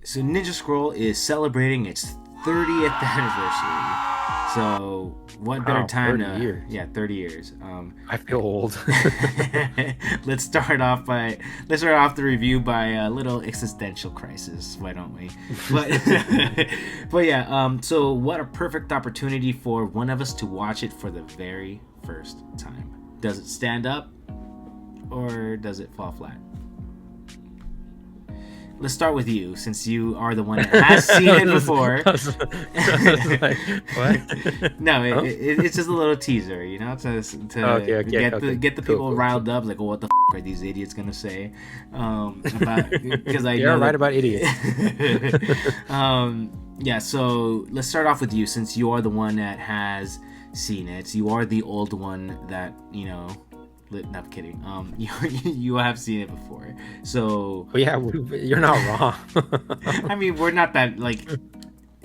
So Ninja Scroll is celebrating its 30th anniversary. So what better Wow, time 30 to, years. yeah, 30 years. I feel old. let's start off by let's start off the review by a little existential crisis. Why don't we? But but yeah. So what a perfect opportunity for one of us to watch it for the very first time. Does it stand up or does it fall flat? Let's start with you, since you are the one that has seen it before. I was like, what? No, Huh? it's just a little teaser, Okay, to okay, okay. get the Cool, people cool, cool. riled up. Like, well, what the are these idiots gonna say? About because I You're know right about idiots. that. Yeah. So let's start off with you, since you are the one that has seen it. You are the old one that Not kidding. You have seen it before, so But yeah, you're not wrong. I mean, we're not that like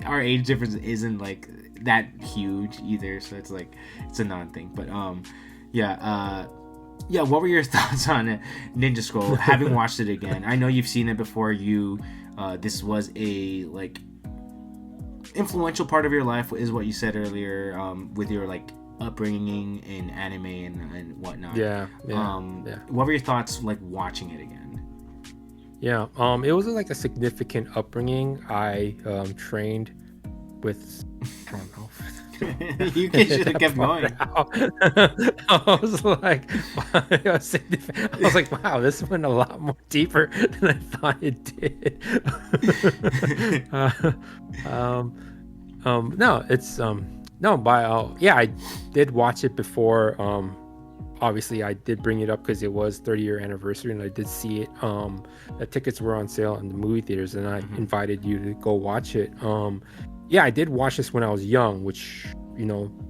our age difference isn't like that huge either, so it's like it's a non thing. But yeah, yeah. What were your thoughts on it, Ninja Scroll? Having watched it again, I know you've seen it before. This was a like influential part of your life, is what you said earlier, with your like upbringing in anime and whatnot. Yeah, yeah, yeah. What were your thoughts like watching it again? Yeah, it was like a significant upbringing. I trained with, I don't know. You should have That kept part going. out. I was like, I was like, wow, this went a lot more deeper than I thought it did. uh, no, it's no, by yeah, I did watch it before. Obviously I did bring it up because it was 30-year anniversary, and I did see it. The tickets were on sale in the movie theaters, and I invited you to go watch it. Yeah, I did watch this when I was young, which,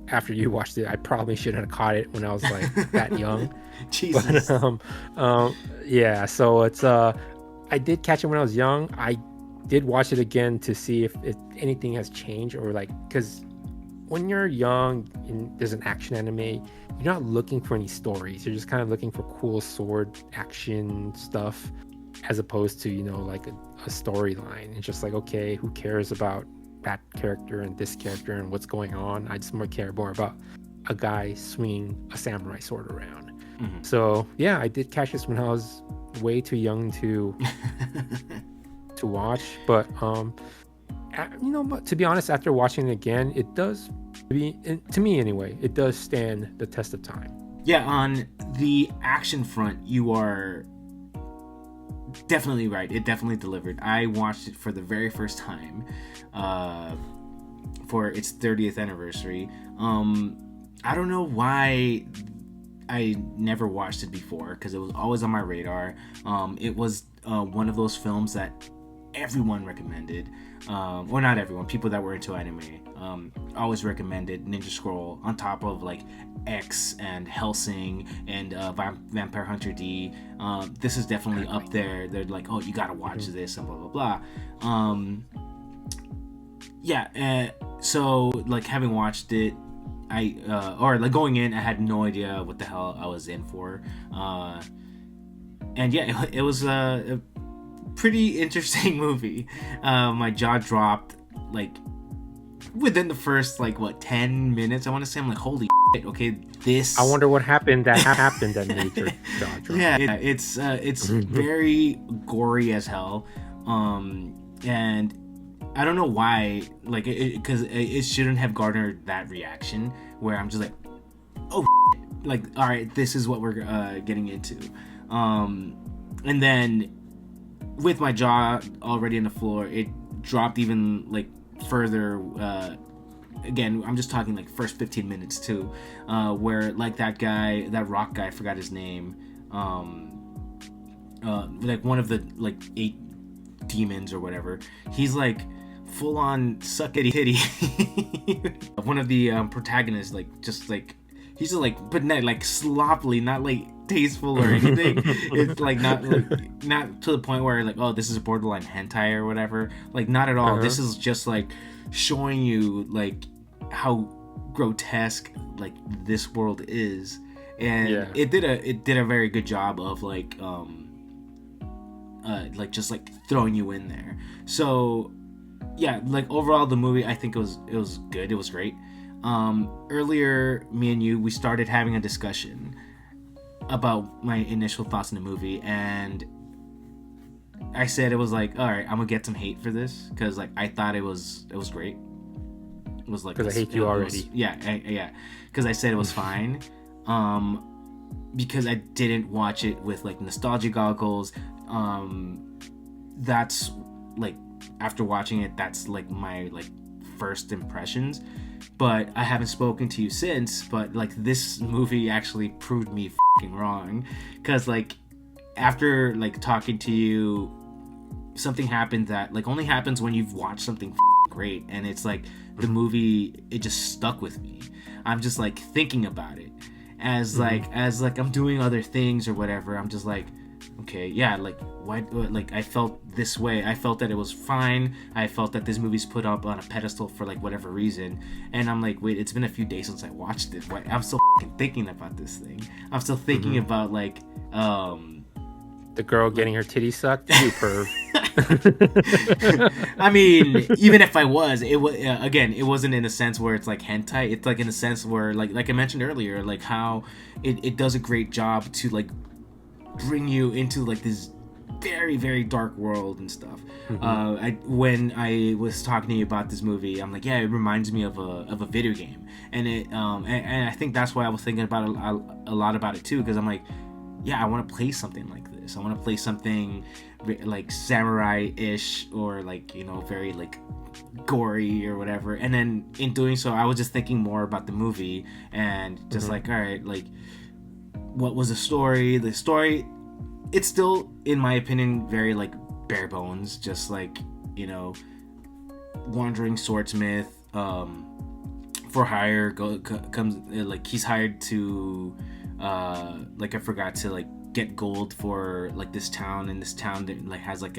after you watched it, I probably shouldn't have caught it when I was like that young. But Jesus. yeah, so it's I did catch it when I was young. I did watch it again to see if anything has changed, or like, because when you're young and there's an action anime, you're not looking for any stories. You're just kind of looking for cool sword action stuff, as opposed to, like a storyline. It's just like, okay, who cares about that character and this character and what's going on? I just care more about a guy swinging a samurai sword around. So yeah, I did catch this when I was way too young to watch, but but to be honest, after watching it again, it does, to me anyway, it does stand the test of time. Yeah, on the action front, you are definitely right. It definitely delivered. I watched it for the very first time for its 30th anniversary. I don't know why I never watched it before, because it was always on my radar. It was one of those films that everyone recommended, or not everyone, people that were into anime always recommended Ninja Scroll on top of like X and Hellsing and Vampire Hunter D. This is definitely up there. They're like, oh, you gotta watch this and blah blah blah. Yeah, so like having watched it, or like going in, I had no idea what the hell I was in for, and yeah, it was a pretty interesting movie. My jaw dropped like within the first like 10 minutes. I want to say, I'm like, holy shit, okay, this. I wonder what happened that made your jaw drop. Yeah, it's very gory as hell, and I don't know why, like, because it shouldn't have garnered that reaction where I'm just like, oh shit. Like, all right, this is what we're getting into, and then with my jaw already on the floor, it dropped even like further. Again, I'm just talking like first 15 minutes too, where like that guy, that rock guy, I forgot his name, like one of the like 8 demons or whatever. He's like full on suckity titty. One of the protagonists, like just like he's just like, but not like sloppily, not like tasteful or anything. It's like not to the point where like, oh, this is a borderline hentai or whatever. Like, not at all. This is just like showing you like how grotesque like this world is, and it did a very good job of like like just like throwing you in there. So yeah, like overall the movie, I think it was good. It was great. Earlier, me and you, we started having a discussion about my initial thoughts in the movie, and I said it was like, all right, I'm gonna get some hate for this because like I thought it was great. It was like, because I hate you already. Yeah, because I said it was fine. Because I didn't watch it with like nostalgia goggles. That's like, after watching it, that's like my like first impressions. But I haven't spoken to you since. But like this movie actually proved me fucking wrong, because like after like talking to you, something happened that like only happens when you've watched something great, and it's like the movie, it just stuck with me. I'm just like thinking about it as like I'm doing other things or whatever. I'm just like, okay, yeah, like why, like I felt this way. I felt that it was fine. I felt that this movie's put up on a pedestal for like whatever reason, and I'm like, wait, it's been a few days since I watched it. Why, I'm still thinking about this thing. I'm still thinking about like the girl getting her titty sucked. You perv. I mean, even if I was, it was again, it wasn't in a sense where it's like hentai. It's like in a sense where like I mentioned earlier, like how it does a great job to like bring you into like this very, very dark world and stuff. When I was talking to you about this movie, I'm like, yeah, it reminds me of a video game, and it and I think that's why I was thinking about a lot about it too, because I'm like, yeah, I want to play something like this. I want to play something like samurai-ish, or like, you know, very like gory or whatever. And then in doing so, I was just thinking more about the movie and just like, all right, like what was the story? The story, it's still, in my opinion, very like bare bones. Just like, you know, wandering swordsmith, for hire, comes like he's hired to like I forgot to like get gold for like this town, and this town that like has like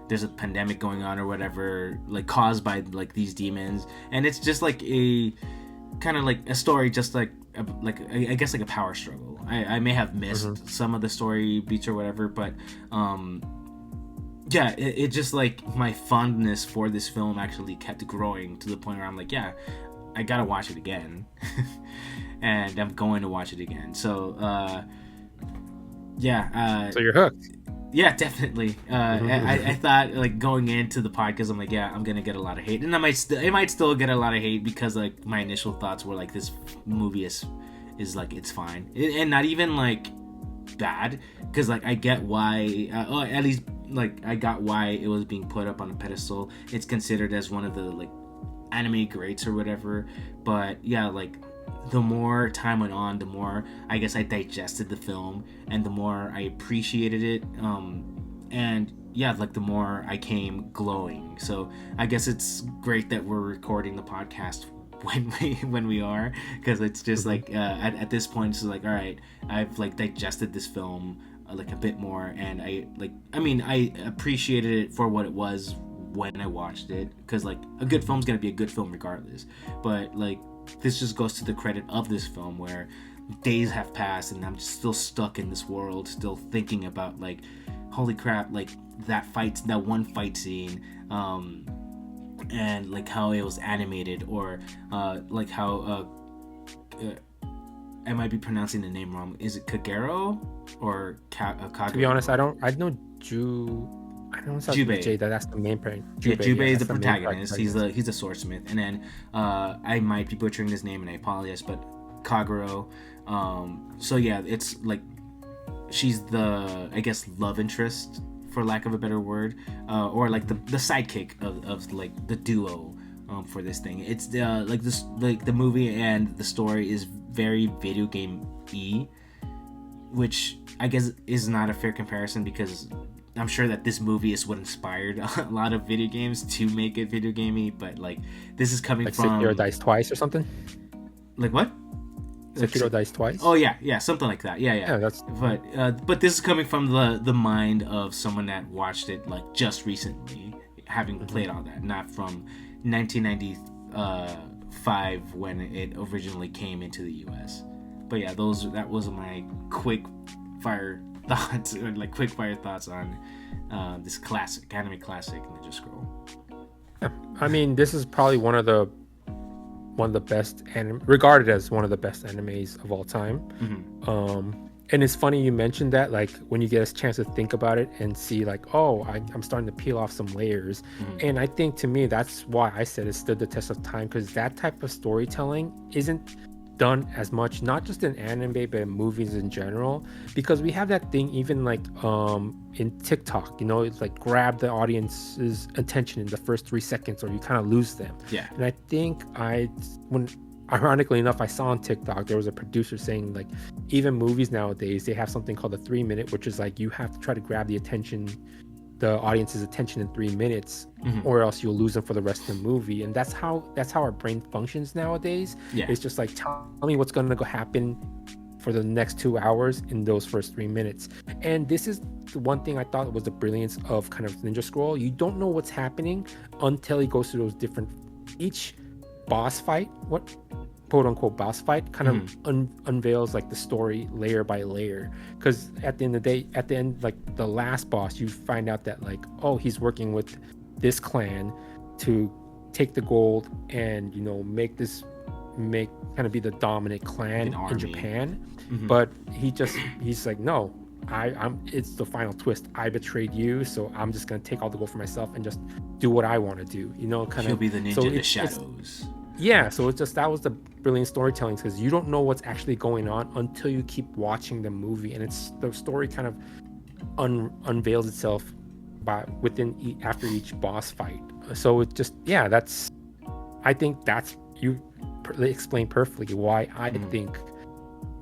there's a pandemic going on or whatever, like caused by like these demons, and it's just like a kind of like a story, just like I guess like a power struggle. I may have missed some of the story beats or whatever, but yeah, it just like my fondness for this film actually kept growing to the point where I'm like, yeah, I gotta watch it again. And I'm going to watch it again. So yeah, so you're hooked. Yeah, definitely. I thought like going into the podcast, I'm like, yeah, I'm gonna get a lot of hate, and I might still get a lot of hate, because like my initial thoughts were like, this movie is like, it's fine, and not even like bad, because like I get why, at least like I got why it was being put up on a pedestal. It's considered as one of the like anime greats or whatever. But yeah, like the more time went on, the more I guess I digested the film, and the more I appreciated it, and yeah, like the more I came glowing. So I guess it's great that we're recording the podcast when we are, because it's just like at this point it's like, all right, I've like digested this film like a bit more, and I appreciated it for what it was when I watched it, because like a good film's gonna be a good film regardless. But like this just goes to the credit of this film, where days have passed and I'm still stuck in this world, still thinking about like, holy crap, like that one fight scene, and like how it was animated, or like how I might be pronouncing the name wrong. Is it Kagero or Kagero? To be honest, I know Jubei. That's the main part. Jubei is the protagonist. He's a swordsmith, and then I might be butchering his name, and I apologize, but Kagero. So yeah, it's like she's the, I guess, love interest, for lack of a better word, or like the sidekick of like the duo for this thing. It's like this, like the movie and the story is very video game-y, which I guess is not a fair comparison, because I'm sure that this movie is what inspired a lot of video games to make it video gamey, but like this is coming like from Sekiro Dice Twice or something. Like what? Sekiro Dice Twice. Oh yeah, something like that. Yeah. That's. But this is coming from the mind of someone that watched it like just recently, having played all that, not from 1995 when it originally came into the U.S. But yeah, that was my quick fire thoughts, or like quick fire thoughts on this classic anime classic, Ninja Scroll. I mean, this is probably one of the best anime, regarded as one of the best animes of all time. And it's funny you mentioned that, like, when you get a chance to think about it and see, like, oh, I'm starting to peel off some layers. And I think, to me, that's why I said it stood the test of time, because that type of storytelling isn't done as much, not just in anime but in movies in general, because we have that thing even like in TikTok, you know, it's like grab the audience's attention in the first 3 seconds or you kind of lose them. And I think ironically enough, I saw on TikTok there was a producer saying, like, even movies nowadays, they have something called a 3-minute, which is like you have to try to grab the audience's attention in 3 minutes, or else you'll lose them for the rest of the movie. And that's how our brain functions nowadays. It's just like, tell me what's going to go happen for the next 2 hours in those first 3 minutes. And this is the one thing I thought was the brilliance of kind of Ninja Scroll. You don't know what's happening until he goes through those different, each boss fight, what quote unquote boss fight, kind of unveils like the story layer by layer. Because at the end of the day, at the end, like the last boss, you find out that, like, oh, he's working with this clan to take the gold and, you know, make kind of be the dominant clan in Japan. But he's like, no, it's the final twist. I betrayed you, so I'm just gonna take all the gold for myself and just do what I want to do, you know, kind He'll of. be the ninja in the shadows. So it's just, that was the brilliant storytelling, because you don't know what's actually going on until you keep watching the movie, and it's the story kind of unveils itself after each boss fight. So it just, I think that's, you explained perfectly why I think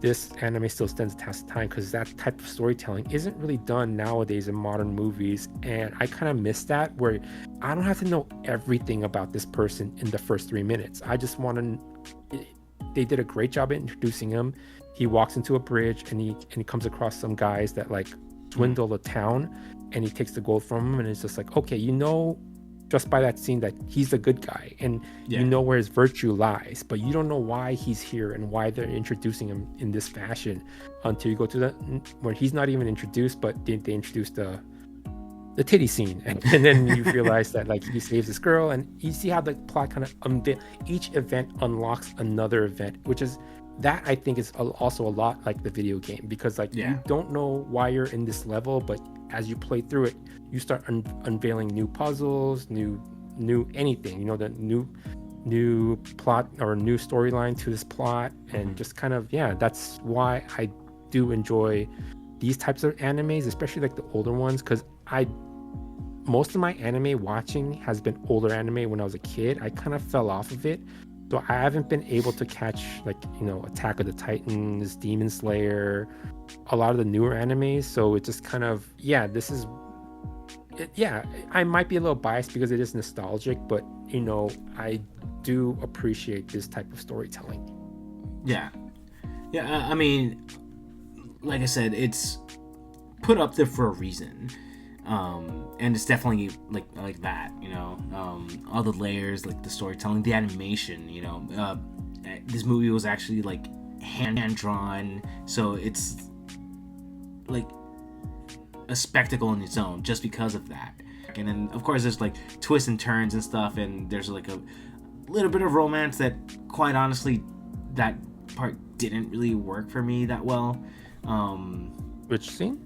this anime still stands the test of time, because that type of storytelling isn't really done nowadays in modern movies. And I kind of miss that, where I don't have to know everything about this person in the first 3 minutes. I just want to, they did a great job at introducing him. He walks into a bridge and he comes across some guys that like swindle the town, and he takes the gold from him, and it's just like, okay, you know, just by that scene that he's a good guy, and you know where his virtue lies, but you don't know why he's here and why they're introducing him in this fashion until you go to where he's not even introduced, but they introduced the titty scene, and then you realize that, like, he saves this girl, and you see how the plot kind of each event unlocks another event, which is that, I think, is also a lot like the video game, because like you don't know why you're in this level, but as you play through it, you start unveiling new puzzles, new anything, you know, the new plot or new storyline to this plot, and just kind of, that's why I do enjoy these types of animes, especially like the older ones, because most of my anime watching has been older anime. When I was a kid, I kind of fell off of it, so I haven't been able to catch, like, you know, Attack of the Titans, Demon Slayer, a lot of the newer animes. So it just kind of, this is I might be a little biased because it is nostalgic, but, you know, I do appreciate this type of storytelling. I mean, like I said, it's put up there for a reason, and it's definitely like that, you know, all the layers, like the storytelling, the animation, you know, this movie was actually like hand drawn, so it's like a spectacle in its own just because of that. And then of course there's like twists and turns and stuff, and there's like a little bit of romance that, quite honestly, that part didn't really work for me that well. Which scene?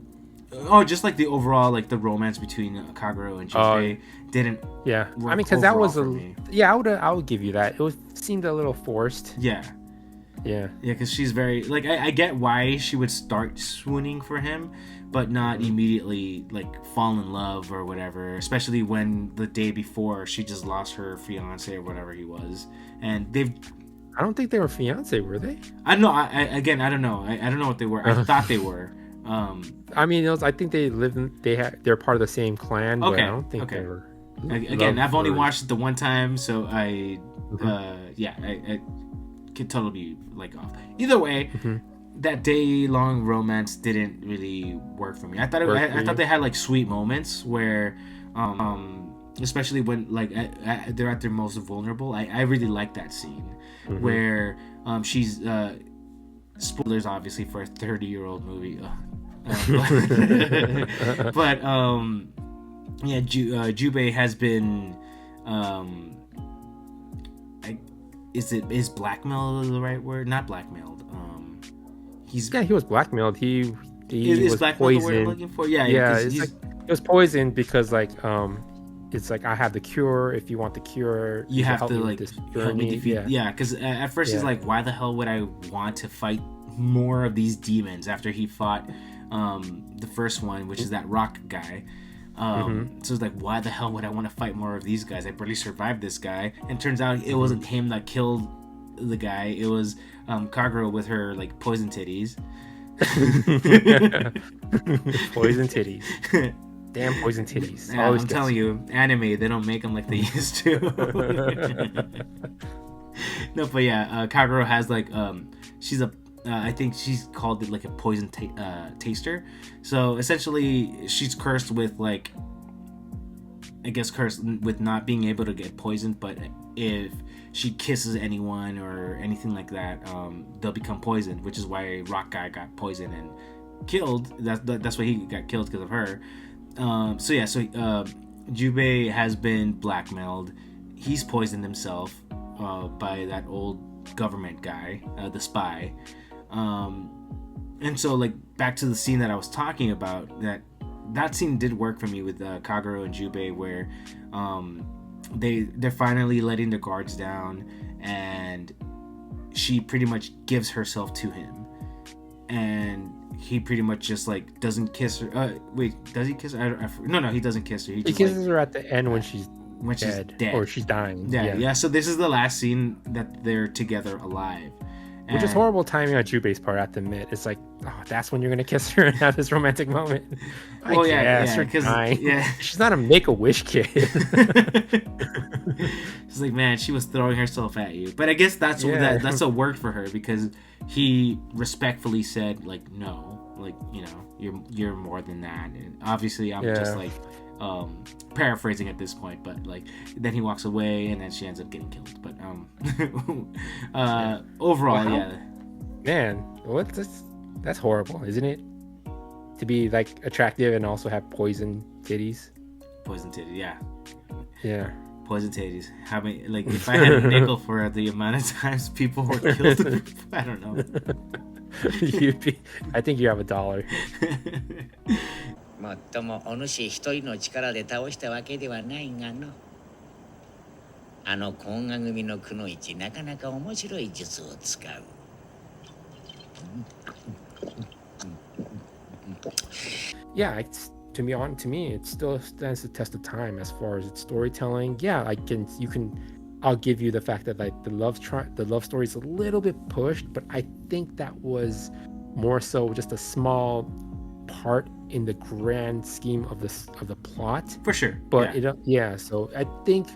Oh, just like the overall, like the romance between Kagero and Junpei didn't. I mean, because that was I would give you that. Seemed a little forced. Because she's very, like, I get why she would start swooning for him, but not immediately like fall in love or whatever, especially when the day before she just lost her fiance or whatever he was. And I don't think they were fiance, were they? I don't know. I don't know. I don't know what they were. I thought they were. I mean, I think they they're part of the same clan, but I don't think they were. Again, I've only watched it the one time, so I could totally be like off. Either way, that day-long romance didn't really work for me. I thought they had like sweet moments where, especially when like they're at their most vulnerable. I really like that scene where she's spoilers obviously for a 30-year-old movie. But yeah, Jubei has been, I, is blackmail the right word? Not blackmailed. He's Yeah, he was blackmailed. He is was blackmail the word I'm poisoned. looking for? Yeah, yeah, Yeah, because it's like he's it was poisoned because like it's like I have the cure. If you want the cure, you you should have help to me with like this help me journey. defeat. Yeah, Yeah, because at first he's yeah. like, why the hell would I want to fight more of these demons after he fought the first one, which is that rock guy. Mm-hmm. So it's like, why the hell would I want to fight more of these guys? I barely survived this guy. And turns out it wasn't him that killed the guy. It was Kagura with her like poison titties. Poison titties. Damn poison titties. Yeah, Always I'm gets telling you. you, anime, they don't make them like they used to. No, but yeah, Kagura has like she's a I think she's called it like a poison taster. So essentially, she's cursed with like, I guess cursed with not being able to get poisoned. But if she kisses anyone or anything like that, they'll become poisoned. Which is why Rock Guy got poisoned and killed. That's why he got killed, because of her. So yeah, Jubei has been blackmailed. He's poisoned himself by that old government guy, the spy. And so like back to the scene that I was talking about, that scene did work for me with Kagura and Jubei, where they're finally letting the guards down, and she pretty much gives herself to him, and he pretty much just like doesn't kiss her. Wait, does he kiss her? No, he doesn't kiss her. He Just kisses her at the end when she's dead or she's dying. Yeah. So this is the last scene that they're together alive. Which is horrible timing on Jubei's part, I have to admit. It's like, oh, that's when you're gonna kiss her and have this romantic moment. Well, yeah, because she's not a Make-A-Wish kid. It's like, man, she was throwing herself at you. But I guess that's what worked for her, because he respectfully said like, no, like, you know, you're more than that. And obviously, I'm just like paraphrasing at this point, but like then he walks away and then she ends up getting killed. But overall, man, that's horrible, isn't it? To be like attractive and also have poison titties. Poison titties, yeah. Poison titties. How many? Like, if I had a nickel for the amount of times people were killed, I don't know. I think you have $1. もっともお主一人の力で倒したわけではないがの。あの甲賀組のくの一、なかなか面白い術を使う。Yeah, to me, it still stands the test of time as far as its storytelling. Yeah, I'll give you the fact that like the love story is a little bit pushed, but I think that was more so just a small part in the grand scheme of the plot. For sure. But so I think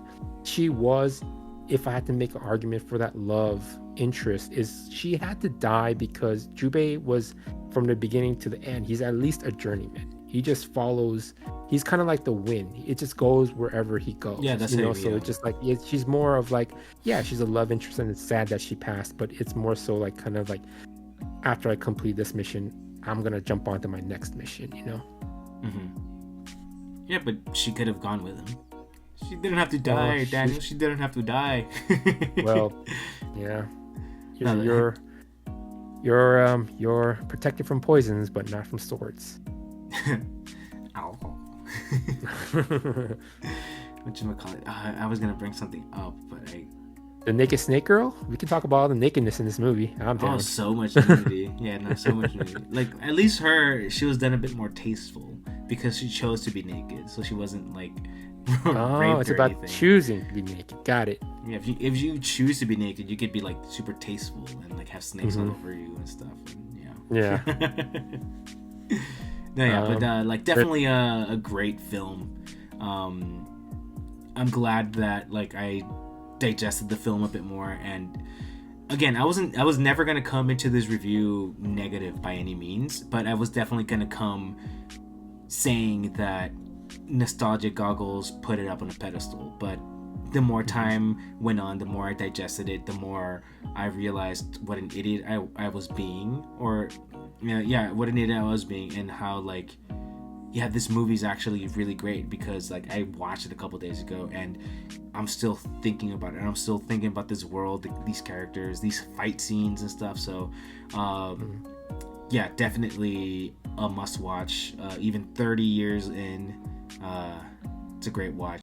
she was, if I had to make an argument for that love interest, is she had to die because Jubei was, from the beginning to the end, he's at least a journeyman. He just follows. He's kind of like the wind. It just goes wherever he goes. Yeah, that's So it's just like she's more of like, she's a love interest, and it's sad that she passed. But it's more so like kind of like, after I complete this mission, I'm gonna jump onto my next mission. You know. Mm-hmm. Yeah, but she could have gone with him. She didn't have to die, Daniel. She didn't have to die. Well, yeah. You're protected from poisons, but not from swords. Alcohol. Whatchamacallit? I was gonna bring something up, but the naked snake girl. We can talk about all the nakedness in this movie. I'm down. Oh, so much nudity. So much nudity. Like, at least she was done a bit more tasteful because she chose to be naked, so she wasn't like. It's about anything. Choosing to be naked. Got it. Yeah, if you choose to be naked, you could be like super tasteful and like have snakes all over you and stuff. And, but like definitely a great film. I'm glad that like I digested the film a bit more, and again, I was never gonna come into this review negative by any means, but I was definitely gonna come saying that Nostalgia Goggles put it up on a pedestal. But the more time went on, the more I digested it, the more I realized what an idiot I was being, or yeah, what it needed was being, and how like, yeah, this movie's actually really great because like I watched it a couple days ago and I'm still thinking about it, and I'm still thinking about this world, these characters, these fight scenes and stuff. So yeah, definitely a must watch. Even 30 years in, it's a great watch.